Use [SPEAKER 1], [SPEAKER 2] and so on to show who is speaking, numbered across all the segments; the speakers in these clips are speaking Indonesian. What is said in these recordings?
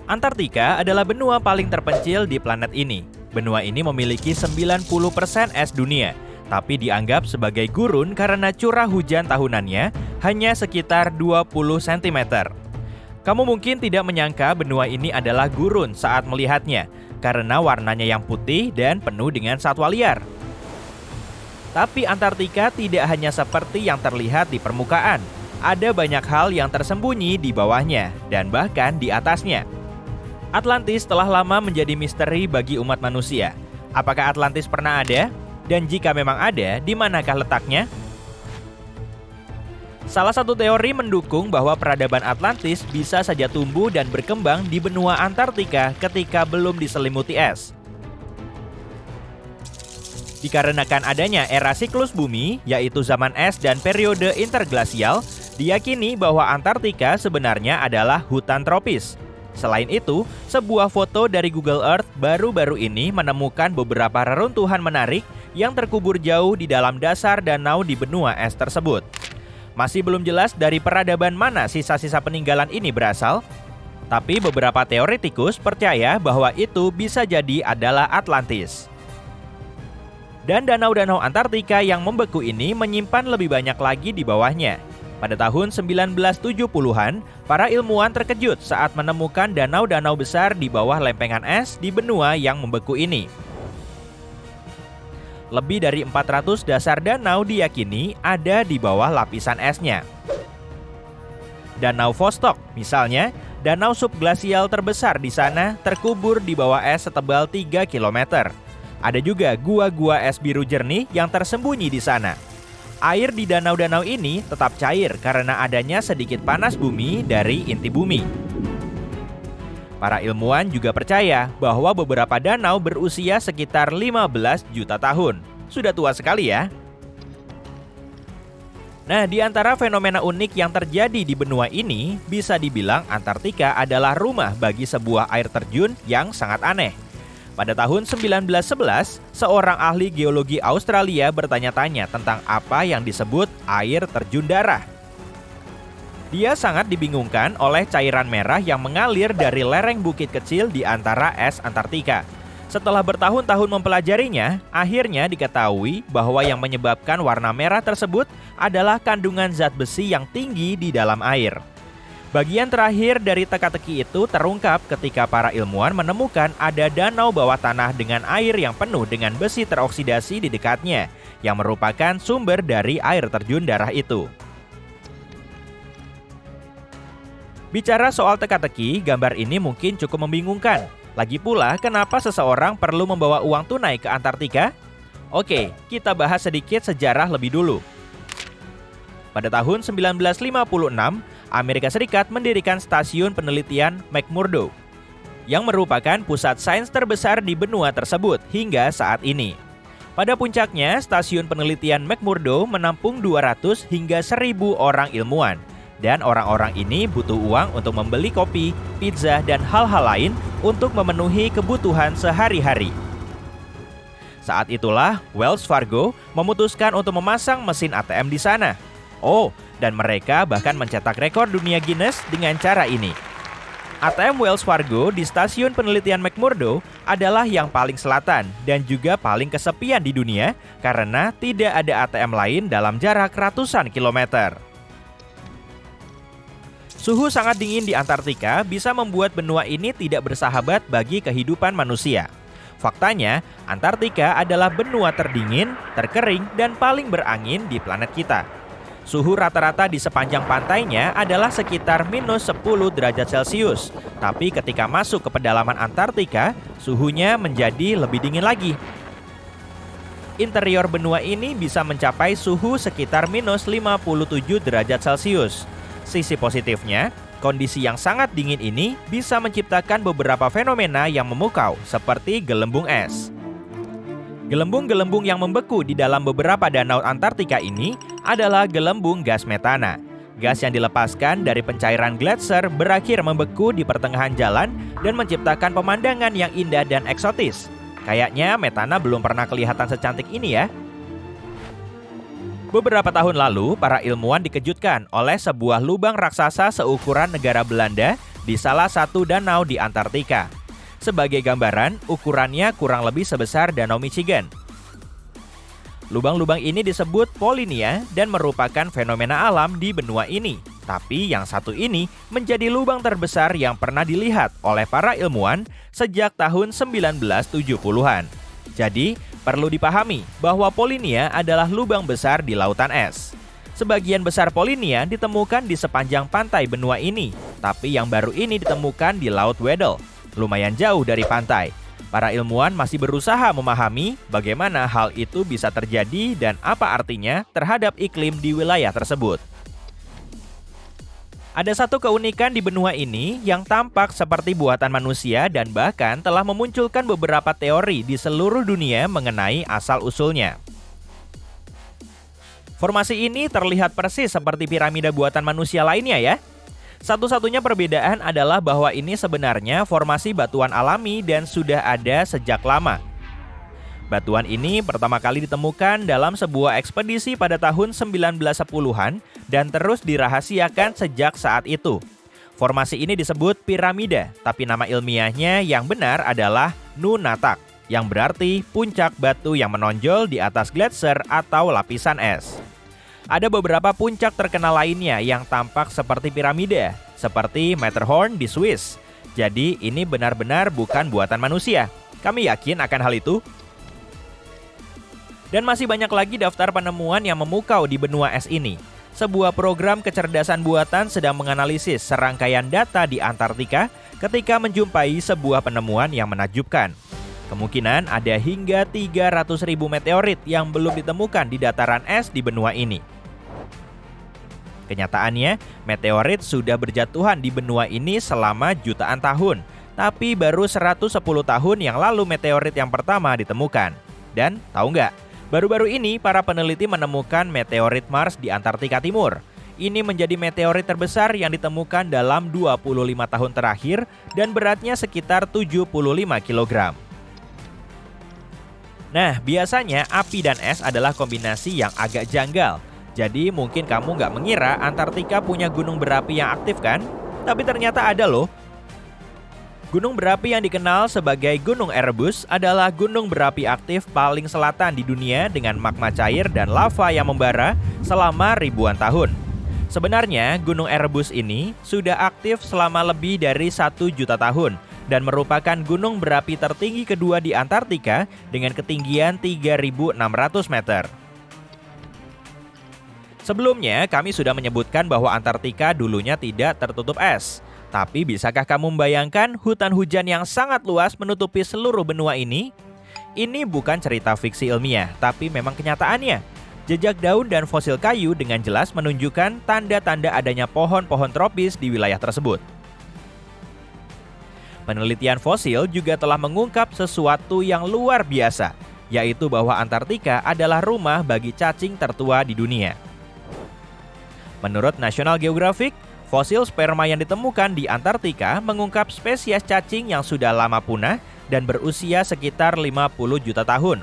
[SPEAKER 1] Antartika adalah benua paling terpencil di planet ini. Benua ini memiliki 90% es dunia, tapi dianggap sebagai gurun karena curah hujan tahunannya hanya sekitar 20 cm. Kamu mungkin tidak menyangka benua ini adalah gurun saat melihatnya, karena warnanya yang putih dan penuh dengan satwa liar. Tapi Antartika tidak hanya seperti yang terlihat di permukaan. Ada banyak hal yang tersembunyi di bawahnya, dan bahkan di atasnya. Atlantis telah lama menjadi misteri bagi umat manusia. Apakah Atlantis pernah ada? Dan jika memang ada, di manakah letaknya? Salah satu teori mendukung bahwa peradaban Atlantis bisa saja tumbuh dan berkembang di benua Antartika ketika belum diselimuti es. Dikarenakan adanya era siklus bumi, yaitu zaman es dan periode interglasial, diyakini bahwa Antartika sebenarnya adalah hutan tropis. Selain itu, sebuah foto dari Google Earth baru-baru ini menemukan beberapa reruntuhan menarik yang terkubur jauh di dalam dasar danau di benua es tersebut. Masih belum jelas dari peradaban mana sisa-sisa peninggalan ini berasal, tapi beberapa teoretikus percaya bahwa itu bisa jadi adalah Atlantis. Dan danau-danau Antartika yang membeku ini menyimpan lebih banyak lagi di bawahnya. Pada tahun 1970-an, para ilmuwan terkejut saat menemukan danau-danau besar di bawah lempengan es di benua yang membeku ini. Lebih dari 400 dasar danau diyakini ada di bawah lapisan esnya. Danau Vostok, misalnya, danau subglasial terbesar di sana terkubur di bawah es setebal 3 km. Ada juga gua-gua es biru jernih yang tersembunyi di sana. Air di danau-danau ini tetap cair karena adanya sedikit panas bumi dari inti bumi. Para ilmuwan juga percaya bahwa beberapa danau berusia sekitar 15 juta tahun. Sudah tua sekali ya. Nah, di antara fenomena unik yang terjadi di benua ini, bisa dibilang Antartika adalah rumah bagi sebuah air terjun yang sangat aneh. Pada tahun 1911, seorang ahli geologi Australia bertanya-tanya tentang apa yang disebut air terjun darah. Dia sangat dibingungkan oleh cairan merah yang mengalir dari lereng bukit kecil di antara es Antartika. Setelah bertahun-tahun mempelajarinya, akhirnya diketahui bahwa yang menyebabkan warna merah tersebut adalah kandungan zat besi yang tinggi di dalam air. Bagian terakhir dari teka-teki itu terungkap ketika para ilmuwan menemukan ada danau bawah tanah dengan air yang penuh dengan besi teroksidasi di dekatnya, yang merupakan sumber dari air terjun darah itu. Bicara soal teka-teki, gambar ini mungkin cukup membingungkan. Lagi pula, kenapa seseorang perlu membawa uang tunai ke Antartika? Oke, kita bahas sedikit sejarah lebih dulu. Pada tahun 1956, Amerika Serikat mendirikan stasiun penelitian McMurdo, yang merupakan pusat sains terbesar di benua tersebut hingga saat ini. Pada puncaknya, stasiun penelitian McMurdo menampung 200 hingga 1.000 orang ilmuwan, dan orang-orang ini butuh uang untuk membeli kopi, pizza, dan hal-hal lain untuk memenuhi kebutuhan sehari-hari. Saat itulah Wells Fargo memutuskan untuk memasang mesin ATM di sana. Oh, dan mereka bahkan mencetak rekor dunia Guinness dengan cara ini. ATM Wells Fargo di stasiun penelitian McMurdo adalah yang paling selatan dan juga paling kesepian di dunia karena tidak ada ATM lain dalam jarak ratusan kilometer. Suhu sangat dingin di Antartika bisa membuat benua ini tidak bersahabat bagi kehidupan manusia. Faktanya, Antartika adalah benua terdingin, terkering, dan paling berangin di planet kita. Suhu rata-rata di sepanjang pantainya adalah sekitar minus 10 derajat Celcius. Tapi ketika masuk ke pedalaman Antartika, suhunya menjadi lebih dingin lagi. Interior benua ini bisa mencapai suhu sekitar minus 57 derajat Celcius. Sisi positifnya, kondisi yang sangat dingin ini bisa menciptakan beberapa fenomena yang memukau, seperti gelembung es. Gelembung-gelembung yang membeku di dalam beberapa danau Antartika ini adalah gelembung gas metana. Gas yang dilepaskan dari pencairan gletser berakhir membeku di pertengahan jalan dan menciptakan pemandangan yang indah dan eksotis. Kayaknya metana belum pernah kelihatan secantik ini ya. Beberapa tahun lalu, para ilmuwan dikejutkan oleh sebuah lubang raksasa seukuran negara Belanda di salah satu danau di Antartika. Sebagai gambaran, ukurannya kurang lebih sebesar Danau Michigan. Lubang-lubang ini disebut polinia dan merupakan fenomena alam di benua ini. Tapi yang satu ini menjadi lubang terbesar yang pernah dilihat oleh para ilmuwan sejak tahun 1970-an. Jadi, perlu dipahami bahwa polinia adalah lubang besar di lautan es. Sebagian besar polinia ditemukan di sepanjang pantai benua ini, tapi yang baru ini ditemukan di Laut Weddell, lumayan jauh dari pantai. Para ilmuwan masih berusaha memahami bagaimana hal itu bisa terjadi dan apa artinya terhadap iklim di wilayah tersebut. Ada satu keunikan di benua ini yang tampak seperti buatan manusia dan bahkan telah memunculkan beberapa teori di seluruh dunia mengenai asal-usulnya. Formasi ini terlihat persis seperti piramida buatan manusia lainnya ya. Satu-satunya perbedaan adalah bahwa ini sebenarnya formasi batuan alami dan sudah ada sejak lama. Batuan ini pertama kali ditemukan dalam sebuah ekspedisi pada tahun 1910-an dan terus dirahasiakan sejak saat itu. Formasi ini disebut piramida, tapi nama ilmiahnya yang benar adalah Nunatak, yang berarti puncak batu yang menonjol di atas gletser atau lapisan es. Ada beberapa puncak terkenal lainnya yang tampak seperti piramida, seperti Matterhorn di Swiss. Jadi ini benar-benar bukan buatan manusia. Kami yakin akan hal itu. Dan masih banyak lagi daftar penemuan yang memukau di benua es ini. Sebuah program kecerdasan buatan sedang menganalisis serangkaian data di Antartika ketika menjumpai sebuah penemuan yang menakjubkan. Kemungkinan ada hingga 300.000 meteorit yang belum ditemukan di dataran es di benua ini. Kenyataannya, meteorit sudah berjatuhan di benua ini selama jutaan tahun, tapi baru 110 tahun yang lalu meteorit yang pertama ditemukan. Dan tahu nggak? Baru-baru ini, para peneliti menemukan meteorit Mars di Antartika Timur. Ini menjadi meteorit terbesar yang ditemukan dalam 25 tahun terakhir dan beratnya sekitar 75 kg. Nah, biasanya api dan es adalah kombinasi yang agak janggal. Jadi mungkin kamu nggak mengira Antartika punya gunung berapi yang aktif kan? Tapi ternyata ada loh. Gunung berapi yang dikenal sebagai Gunung Erebus adalah gunung berapi aktif paling selatan di dunia dengan magma cair dan lava yang membara selama ribuan tahun. Sebenarnya, Gunung Erebus ini sudah aktif selama lebih dari 1 juta tahun dan merupakan gunung berapi tertinggi kedua di Antartika dengan ketinggian 3.600 meter. Sebelumnya, kami sudah menyebutkan bahwa Antartika dulunya tidak tertutup es. Tapi bisakah kamu membayangkan hutan hujan yang sangat luas menutupi seluruh benua ini? Ini bukan cerita fiksi ilmiah, tapi memang kenyataannya. Jejak daun dan fosil kayu dengan jelas menunjukkan tanda-tanda adanya pohon-pohon tropis di wilayah tersebut. Penelitian fosil juga telah mengungkap sesuatu yang luar biasa, yaitu bahwa Antartika adalah rumah bagi cacing tertua di dunia. Menurut National Geographic, fosil sperma yang ditemukan di Antartika mengungkap spesies cacing yang sudah lama punah dan berusia sekitar 50 juta tahun.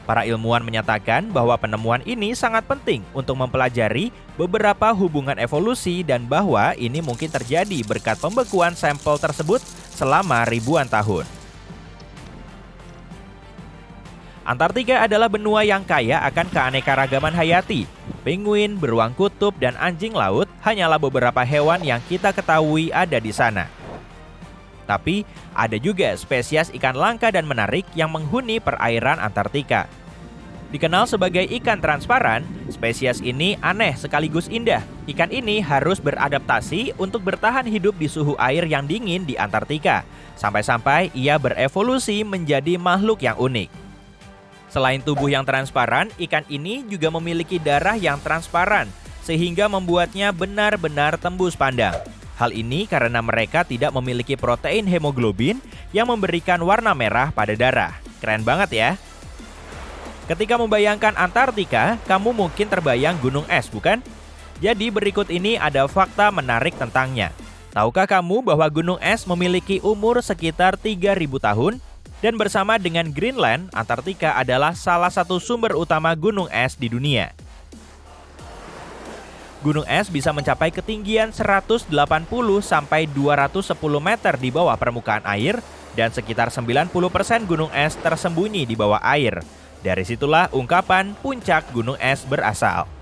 [SPEAKER 1] Para ilmuwan menyatakan bahwa penemuan ini sangat penting untuk mempelajari beberapa hubungan evolusi dan bahwa ini mungkin terjadi berkat pembekuan sampel tersebut selama ribuan tahun. Antartika adalah benua yang kaya akan keanekaragaman hayati. Penguin, beruang kutub, dan anjing laut hanyalah beberapa hewan yang kita ketahui ada di sana. Tapi, ada juga spesies ikan langka dan menarik yang menghuni perairan Antartika. Dikenal sebagai ikan transparan, spesies ini aneh sekaligus indah. Ikan ini harus beradaptasi untuk bertahan hidup di suhu air yang dingin di Antartika, sampai-sampai ia berevolusi menjadi makhluk yang unik. Selain tubuh yang transparan, ikan ini juga memiliki darah yang transparan, sehingga membuatnya benar-benar tembus pandang. Hal ini karena mereka tidak memiliki protein hemoglobin yang memberikan warna merah pada darah. Keren banget ya! Ketika membayangkan Antartika, kamu mungkin terbayang gunung es, bukan? Jadi berikut ini ada fakta menarik tentangnya. Tahukah kamu bahwa gunung es memiliki umur sekitar 3.000 tahun? Dan bersama dengan Greenland, Antartika adalah salah satu sumber utama gunung es di dunia. gunung es bisa mencapai ketinggian 180 sampai 210 meter di bawah permukaan air dan sekitar 90% gunung es tersembunyi di bawah air. Dari situlah ungkapan puncak gunung es berasal.